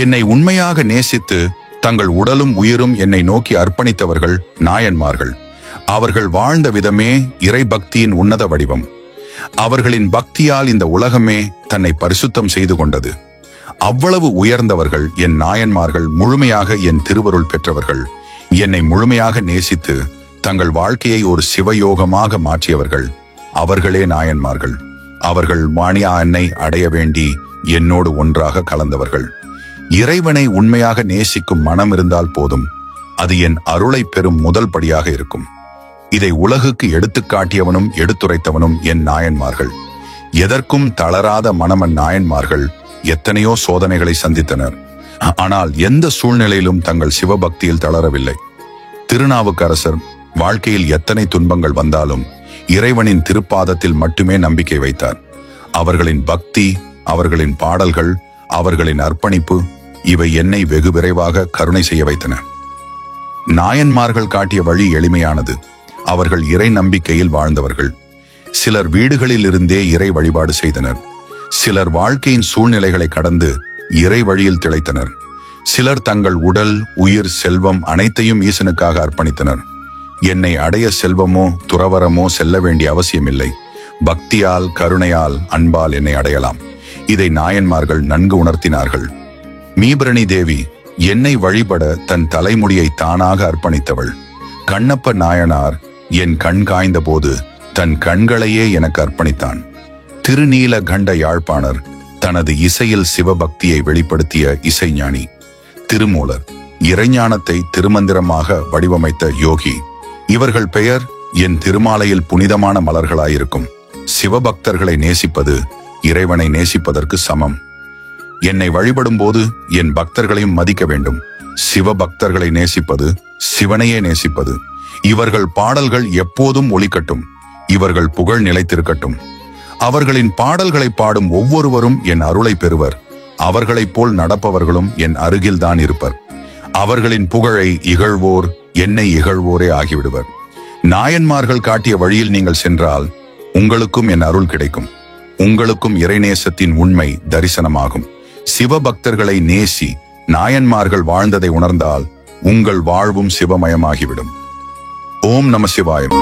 என்னை உண்மையாக நேசித்து தங்கள் உடலும் உயிரும் என்னை நோக்கி அர்ப்பணித்தவர்கள் நாயன்மார்கள். அவர்கள் வாழ்ந்த விதமே இறை பக்தியின் உன்னத வடிவம். அவர்களின் பக்தியால் இந்த உலகமே தன்னை பரிசுத்தம் செய்து கொண்டது. அவ்வளவு உயர்ந்தவர்கள் என் நாயன்மார்கள், முழுமையாக என் திருவருள் பெற்றவர்கள், என்னை முழுமையாக நேசித்து தங்கள் வாழ்க்கையை ஒரு சிவயோகமாக மாற்றியவர்கள். அவர்களே நாயன்மார்கள். அவர்கள் வாணியா அன்னை அடைய வேண்டி என்னோடு ஒன்றாக கலந்தவர்கள். இறைவனை உண்மையாக நேசிக்கும் மனம் இருந்தால் போதும், அது என் அருளை பெறும் முதல் படியாக இருக்கும். இதை உலகுக்கு எடுத்துக்காட்டியவனும் எடுத்துரைத்தவனும் என் நாயன்மார்கள். எதற்கும் தளராத மனமன் நாயன்மார்கள் எத்தனையோ சோதனைகளை சந்தித்தனர். ஆனால் எந்த சூழ்நிலையிலும் தங்கள் சிவபக்தியில் தளரவில்லை. திருநாவுக்கரசர் வாழ்க்கையில் எத்தனை துன்பங்கள் வந்தாலும் இறைவனின் திருப்பாதத்தில் மட்டுமே நம்பிக்கை வைத்தார். அவர்களின் பக்தி, அவர்களின் பாடல்கள், அவர்களின் அர்ப்பணிப்பு இவை என்னை வெகு விரைவாக கருணை செய்ய வைத்தன. நாயன்மார்கள் காட்டிய வழி எளிமையானது. அவர்கள் இறை நம்பிக்கையில் வாழ்ந்தவர்கள். சிலர் வீடுகளில் இருந்தே இறை வழிபாடு செய்தனர். சிலர் வாழ்க்கையின் சூழ்நிலைகளை கடந்து இறை வழியில் திளைத்தனர். சிலர் தங்கள் உடல், உயிர், செல்வம் அனைத்தையும் ஈசனுக்காக அர்ப்பணித்தனர். என்னை அடைய செல்வமோ துறவரமோ செல்ல வேண்டிய அவசியமில்லை. பக்தியால், கருணையால், அன்பால் என்னை அடையலாம். இதை நாயன்மார்கள் நன்கு உணர்த்தினார்கள். மீபரணி தேவி என்னை வழிபட தன் தலைமுடியை தானாக அர்ப்பணித்தவள். கண்ணப்ப நாயனார் என் கண் காய்ந்த போது தன் கண்களையே எனக்கு அர்ப்பணித்தான். திருநீல கண்ட யாழ்ப்பாணர் தனது இசையில் சிவபக்தியை வெளிப்படுத்திய இசைஞானி. திருமூலர் இறைஞானத்தை திருமந்திரமாக வடிவமைத்த யோகி. இவர்கள் பெயர் என் திருமாலையில் புனிதமான மலர்களாயிருக்கும். சிவபக்தர்களை நேசிப்பது இறைவனை நேசிப்பதற்கு சமம். என்னை வழிபடும் போது என் பக்தர்களையும் மதிக்க வேண்டும். சிவபக்தர்களை நேசிப்பது சிவனையே நேசிப்பது. இவர்கள் பாடல்கள் எப்போதும் ஒலிக்கட்டும். இவர்கள் புகழ் நிலைத்திருக்கட்டும். அவர்களின் பாடல்களை பாடும் ஒவ்வொருவரும் என் அருளை பெறுவர். அவர்களைப் போல் நடப்பவர்களும் என் அருகில்தான் இருப்பர். அவர்களின் புகழை இகழ்வோர் என்னை இகழ்வோரே ஆகிவிடுவர். நாயன்மார்கள் காட்டிய வழியில் நீங்கள் சென்றால் உங்களுக்கும் என் அருள் கிடைக்கும். உங்களுக்கும் இறைநேசத்தின் உண்மை தரிசனமாகும். சிவபக்தர்களை நேசி நாயன்மார்கள் வாழ்ந்ததை உணர்ந்தால் உங்கள் வாழ்வும் சிவமயமாகிவிடும். ஓம் நம சிவாயம்.